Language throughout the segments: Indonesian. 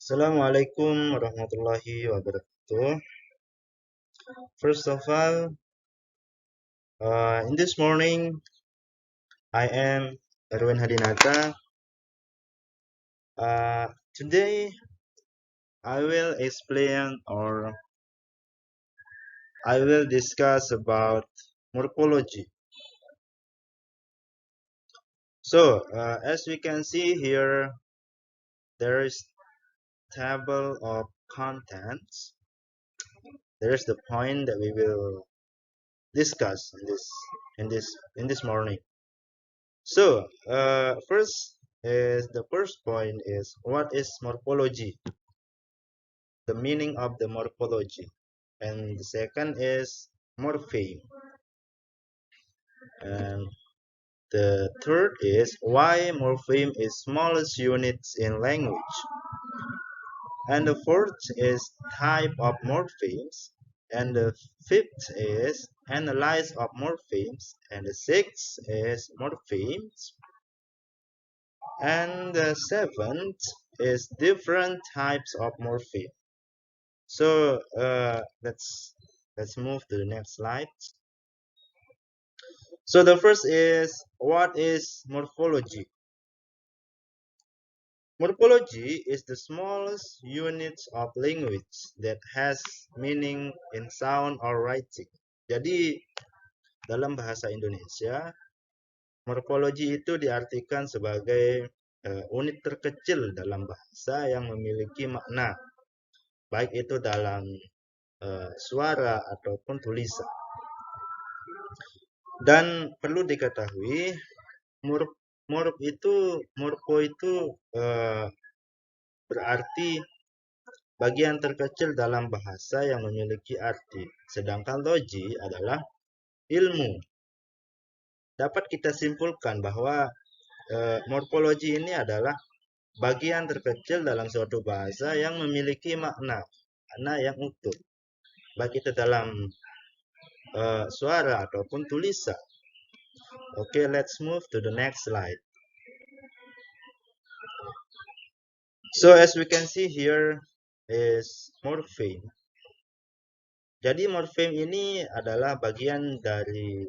Assalamualaikum warahmatullahi wabarakatuh. First of all, in this morning, I am Erwin Hadinata. Today, I will explain or I will discuss about morphology. So, as we can see here, there is table of contents. There is the point that we will discuss in this morning. So, first point is what is morphology? The meaning of the morphology. And the second is morpheme. And the third is why morpheme is smallest units in language. And the fourth is type of morphemes. And the fifth is analyze of morphemes. And the sixth is morphemes. And the seventh is different types of morpheme. So let's move to the next slide. So the first is what is morphology? Morphology is the smallest unit of language that has meaning in sound or writing. Jadi dalam bahasa Indonesia, morfologi itu diartikan sebagai unit terkecil dalam bahasa yang memiliki makna, baik itu dalam suara ataupun tulisan. Dan perlu diketahui, morfo itu berarti bagian terkecil dalam bahasa yang memiliki arti, sedangkan logi adalah ilmu. Dapat kita simpulkan bahwa morfologi ini adalah bagian terkecil dalam suatu bahasa yang memiliki makna yang utuh, baik itu dalam suara ataupun tulisan. Okay, let's move to the next slide. So as we can see here is morpheme. Jadi morpheme ini adalah bagian dari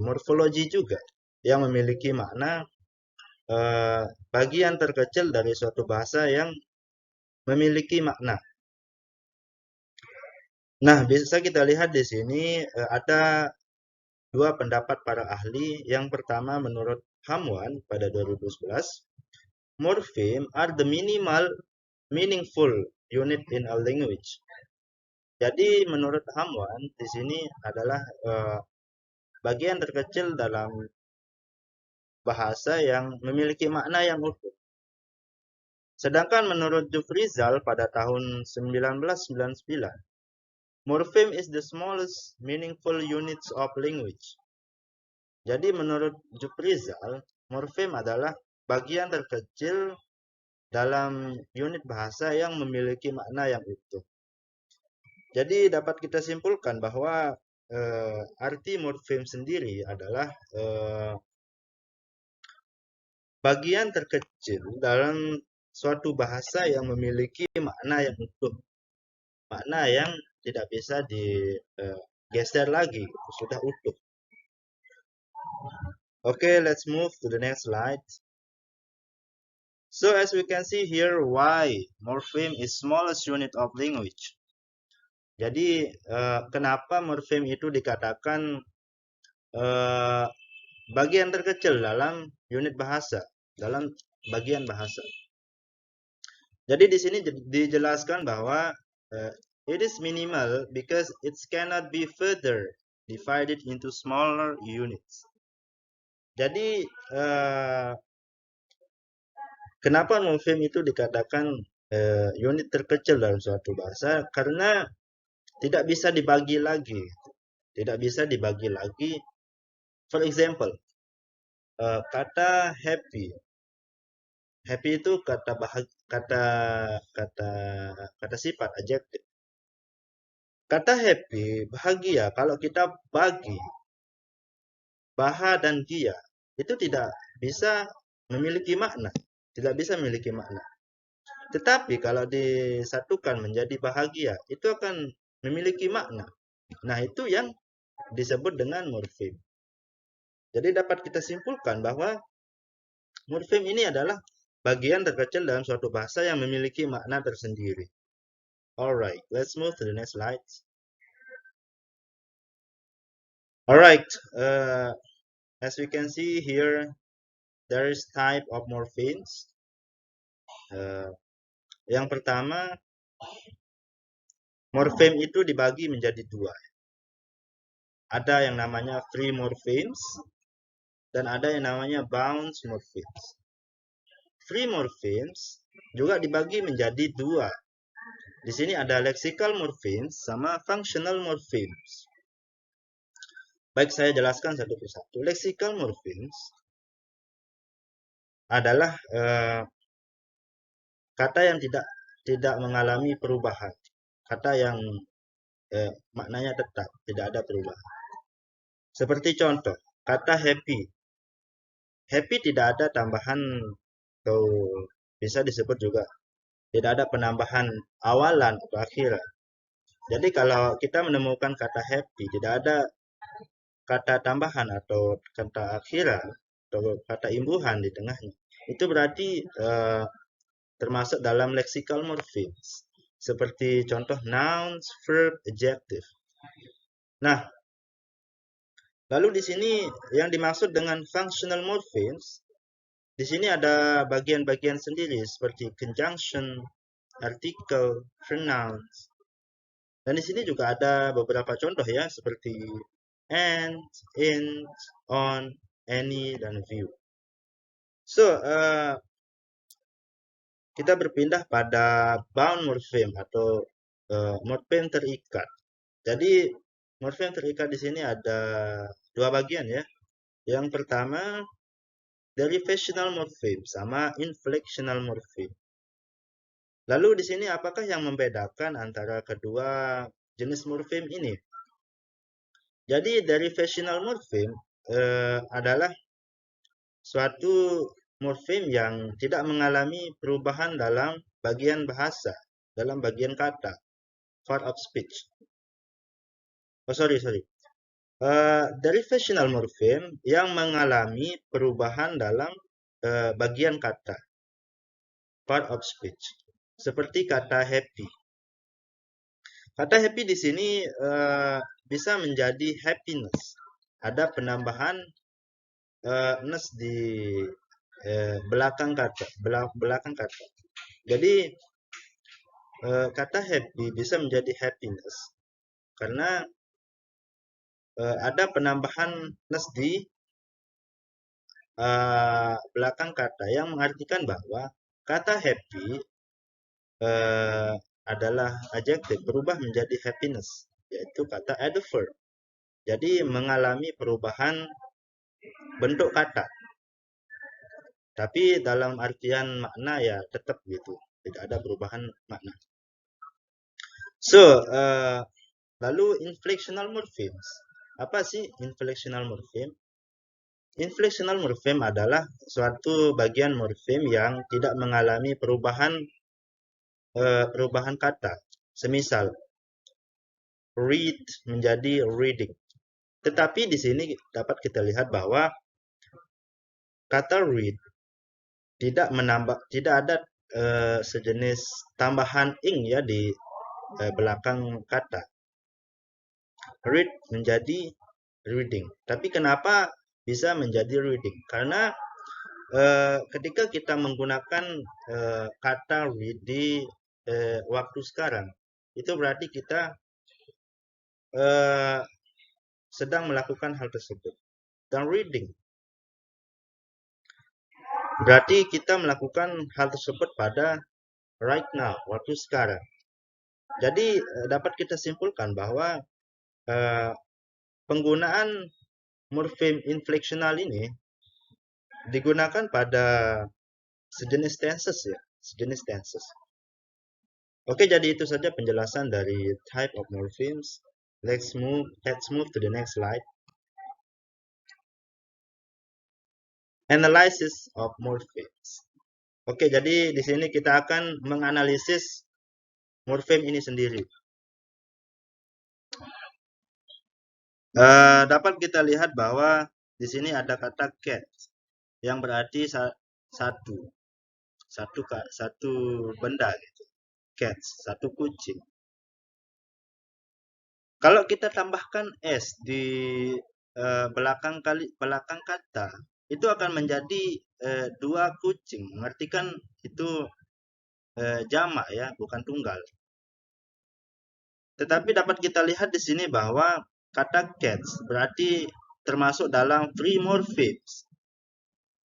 morfologi juga yang memiliki makna bagian terkecil dari suatu bahasa yang memiliki makna. Nah, bisa kita lihat di sini ada dua pendapat para ahli. Yang pertama menurut Hamwan pada 2011, morpheme are the minimal meaningful unit in a language. Jadi menurut Hamwan di sini adalah bagian terkecil dalam bahasa yang memiliki makna yang utuh. Sedangkan menurut Jufrizal pada tahun 1999, morpheme is the smallest meaningful units of language. Jadi menurut Jufrizal, morpheme adalah bagian terkecil dalam unit bahasa yang memiliki makna yang utuh. Jadi dapat kita simpulkan bahwa arti morpheme sendiri adalah bagian terkecil dalam suatu bahasa yang memiliki makna yang utuh. Makna yang tidak bisa digeser lagi, sudah utuh. Okay, let's move to the next slide. So as we can see here, why morpheme is smallest unit of language. Jadi kenapa morpheme itu dikatakan bagian terkecil dalam unit bahasa, dalam bagian bahasa. Jadi di sini dijelaskan bahwa it is minimal because it cannot be further divided into smaller units. Jadi kenapa morpheme itu dikatakan unit terkecil dalam suatu bahasa? Karena tidak bisa dibagi lagi. Tidak bisa dibagi lagi. For example, kata happy. Happy itu kata sifat adjektif. Kata happy, bahagia, kalau kita bagi baha dan gia, itu tidak bisa memiliki makna. tidak bisa memiliki makna. Tetapi kalau disatukan menjadi bahagia, itu akan memiliki makna. Nah, itu yang disebut dengan morfem. Jadi dapat kita simpulkan bahwa morfem ini adalah bagian terkecil dalam suatu bahasa yang memiliki makna tersendiri. Alright, let's move to the next slide. Alright, as we can see here, there is type of morphemes. Yang pertama, morfem itu dibagi menjadi dua. Ada yang namanya free morphemes dan ada yang namanya bound morphemes. Free morphemes juga dibagi menjadi dua. Di sini ada lexical morphemes sama functional morphemes. Baik, saya jelaskan satu persatu. Lexical morphemes adalah kata yang tidak mengalami perubahan. Kata yang maknanya tetap, tidak ada perubahan. Seperti contoh, kata happy. Happy tidak ada tambahan atau bisa disebut juga tidak ada penambahan awalan atau akhiran. Jadi kalau kita menemukan kata happy, tidak ada kata tambahan atau kata akhiran atau kata imbuhan di tengahnya. Itu berarti termasuk dalam lexical morphemes. Seperti contoh nouns, verb, adjective. Nah, lalu di sini yang dimaksud dengan functional morphemes, di sini ada bagian-bagian sendiri seperti conjunction, article, pronouns. Dan di sini juga ada beberapa contoh ya seperti and, in, on, any, dan view. So, kita berpindah pada bound morpheme atau morfem terikat. Jadi morfem terikat di sini ada dua bagian ya. Yang pertama derivational morpheme sama inflectional morpheme. Lalu di sini apakah yang membedakan antara kedua jenis morfem ini? Jadi derivational morpheme adalah suatu morfem yang tidak mengalami perubahan dalam bagian bahasa, dalam bagian kata, part of speech. Oh, sorry. Derivational morpheme yang mengalami perubahan dalam bagian kata, part of speech. Seperti kata happy. Kata happy di sini bisa menjadi happiness. Ada penambahan ness di belakang kata. Jadi kata happy bisa menjadi happiness karena ada penambahan ness di belakang kata yang mengartikan bahwa kata happy adalah adjektif berubah menjadi happiness, yaitu kata adverb. Jadi mengalami perubahan bentuk kata. Tapi dalam artian makna ya tetap gitu, tidak ada perubahan makna. So, lalu inflectional morphemes. Apa sih inflectional morpheme? Inflectional morpheme adalah suatu bagian morfem yang tidak mengalami perubahan kata. Semisal read menjadi reading. Tetapi di sini dapat kita lihat bahwa kata read tidak ada sejenis tambahan ing ya di belakang kata. Read menjadi reading. Tapi kenapa bisa menjadi reading? Karena ketika kita menggunakan kata read di waktu sekarang, itu berarti kita sedang melakukan hal tersebut. Dan reading berarti kita melakukan hal tersebut pada right now, waktu sekarang. Jadi dapat kita simpulkan bahwa penggunaan morfem inflectional ini digunakan pada sejenis tenses ya, sejenis tenses. Oke, jadi itu saja penjelasan dari type of morphemes. Let's move to the next slide. Analysis of morphemes. Oke, jadi di sini kita akan menganalisis morfem ini sendiri. Dapat kita lihat bahwa di sini ada kata cat yang berarti satu, satu benda gitu. Cat, satu kucing. Kalau kita tambahkan s di belakang kata, itu akan menjadi dua kucing. Mengartikan itu jamak ya, bukan tunggal. Tetapi dapat kita lihat di sini bahwa kata cats berarti termasuk dalam free morphemes.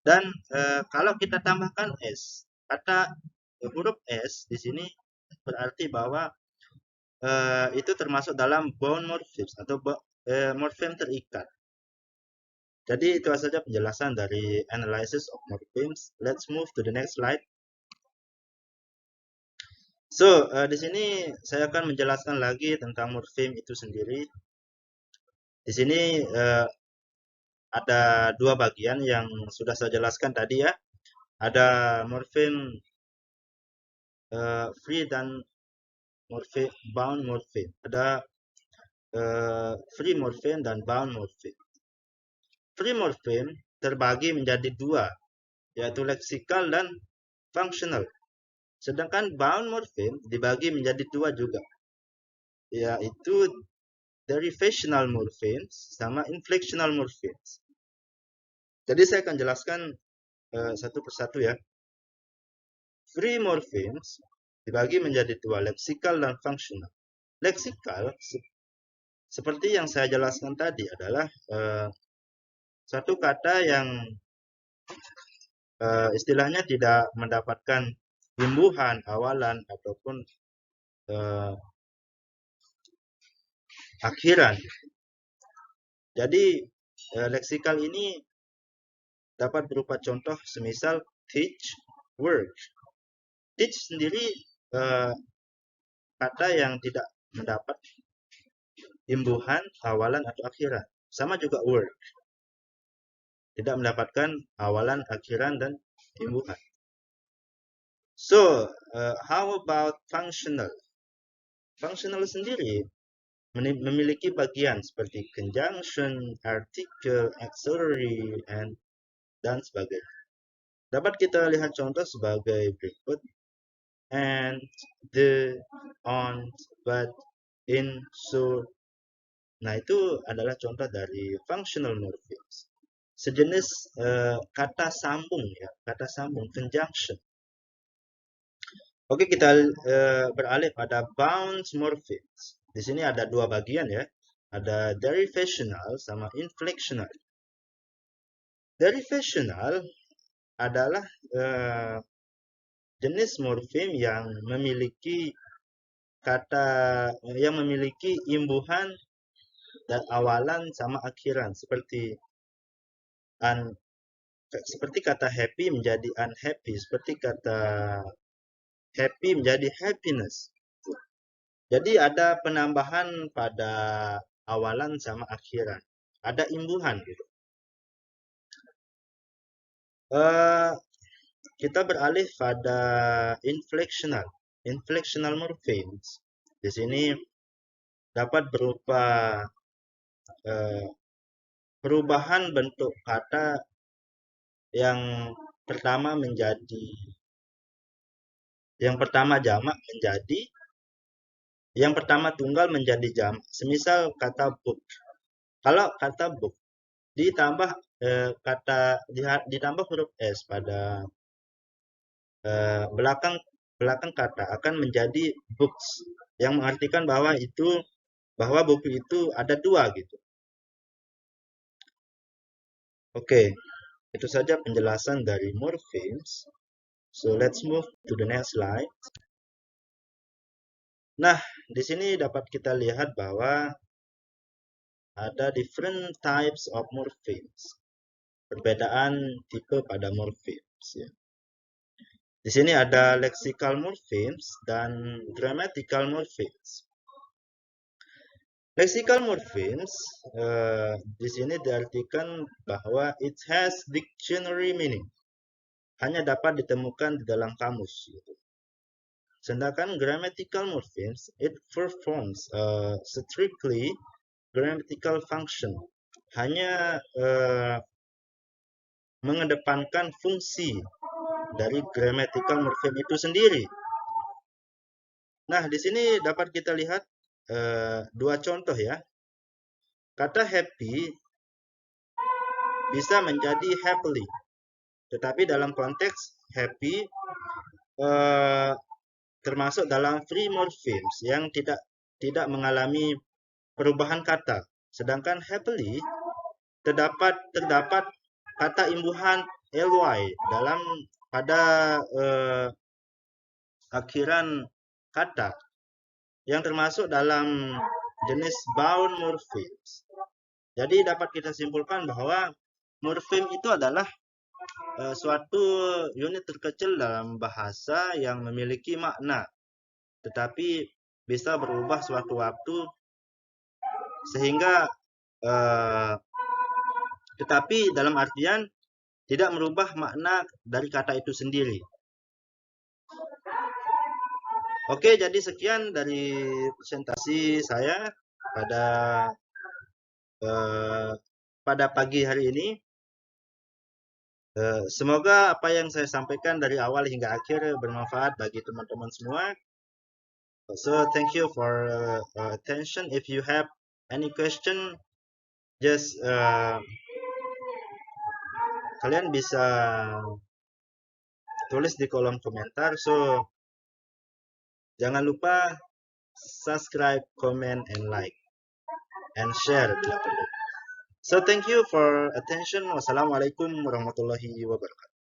Dan kalau kita tambahkan s, kata huruf s di sini berarti bahwa itu termasuk dalam bound morphemes atau morfem terikat. Jadi itu saja penjelasan dari analysis of morphemes. Let's move to the next slide. So, di sini saya akan menjelaskan lagi tentang morfem itu sendiri. Di sini ada dua bagian yang sudah saya jelaskan tadi ya. Ada morfem free dan morfem bound morfem. Ada free morfem dan bound morfem. Free morfem terbagi menjadi dua, yaitu leksikal dan functional. Sedangkan bound morfem dibagi menjadi dua juga, yaitu derivational morphemes sama inflectional morphemes. Jadi saya akan jelaskan satu persatu ya. Free morphemes dibagi menjadi dua, leksikal dan functional. Leksikal seperti yang saya jelaskan tadi adalah satu kata yang istilahnya tidak mendapatkan imbuhan, awalan ataupun akhiran. Jadi leksikal ini dapat berupa contoh semisal teach, work. Teach sendiri kata yang tidak mendapat imbuhan, awalan atau akhiran. Sama juga work. Tidak mendapatkan awalan, akhiran, dan imbuhan. So, how about functional? Functional sendiri memiliki bagian seperti conjunction, article, auxiliary, dan sebagainya. Dapat kita lihat contoh sebagai berikut. And, the, on, but, in, so. Nah, itu adalah contoh dari functional morphemes. Sejenis kata sambung ya, kata sambung, conjunction. Oke, kita beralih pada bound morphemes. Di sini ada dua bagian ya. Ada derivational sama inflectional. Derivational adalah jenis morfem yang memiliki imbuhan dan awalan sama akhiran seperti kata happy menjadi unhappy, seperti kata happy menjadi happiness. Jadi ada penambahan pada awalan sama akhiran, ada imbuhan gitu. Kita beralih pada inflectional morphemes. Di sini dapat berupa perubahan bentuk kata yang pertama jamak menjadi, yang pertama tunggal menjadi jamak. Semisal kata book. Kalau kata book ditambah ditambah huruf s pada belakang kata akan menjadi books, yang mengartikan bahwa buku itu ada dua gitu. Oke, itu saja penjelasan dari morphemes. So let's move to the next slide. Nah, di sini dapat kita lihat bahwa ada different types of morphemes. Perbedaan tipe pada morphemes ya. Di sini ada lexical morphemes dan grammatical morphemes. Lexical morphemes di sini diartikan bahwa it has dictionary meaning. hanya dapat ditemukan di dalam kamus. Gitu. Sedangkan grammatical morphemes, it performs strictly grammatical function. Hanya mengedepankan fungsi dari grammatical morpheme itu sendiri. Nah, di sini dapat kita lihat dua contoh ya. Kata happy bisa menjadi happily. Tetapi dalam konteks happy termasuk dalam free morphemes yang tidak mengalami perubahan kata. Sedangkan happily terdapat kata imbuhan ly pada akhiran kata yang termasuk dalam jenis bound morphemes. Jadi dapat kita simpulkan bahwa morfem itu adalah suatu unit terkecil dalam bahasa yang memiliki makna, tetapi bisa berubah suatu waktu sehingga tetapi dalam artian tidak merubah makna dari kata itu sendiri. Oke, jadi sekian dari presentasi saya pada pagi hari ini. Semoga apa yang saya sampaikan dari awal hingga akhir bermanfaat bagi teman-teman semua. So thank you for attention. If you have any question, just kalian bisa tulis di kolom komentar. So jangan lupa subscribe, comment, and like, and share bila perlu. So thank you for attention. Wassalamualaikum warahmatullahi wabarakatuh.